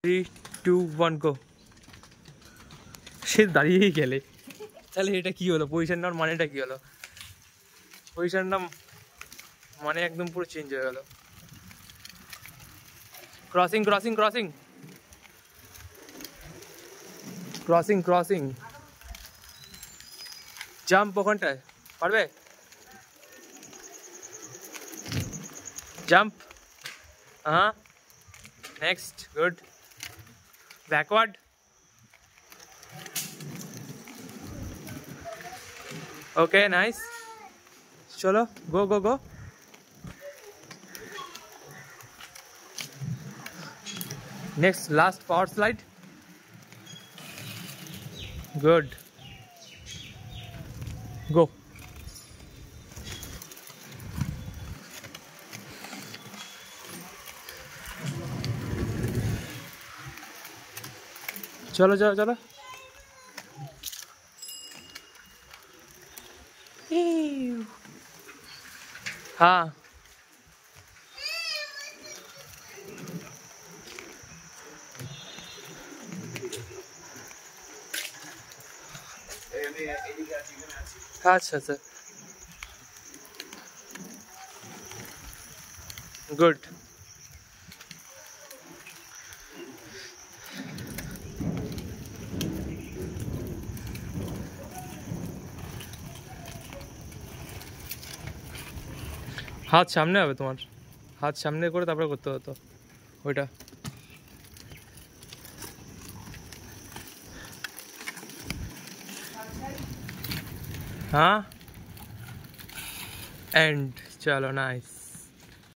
3 2 1 গো। সে দাঁড়িয়েই গেলে তাহলে এটা কি হলো? পজিশন নেওয়ার মানেটা কি হলো? পজিশনটা মানে একদম পুরো চেঞ্জ হয়ে গেল। Crossing crossing crossing crossing crossing jump ওখানটায় পারবে? জাম্প। হ্যাঁ, next, good. Backward. Okay, nice. চলো, go go go. Next last power slide. Good, go. चलो चलो चलो। हाँ, अच्छा सर, गुड। हाथ सामने आवे तुम्हार, हाथ सामने करे तारपरे करते हतो ओइटा। हाँ, एंड चलो, नाइस।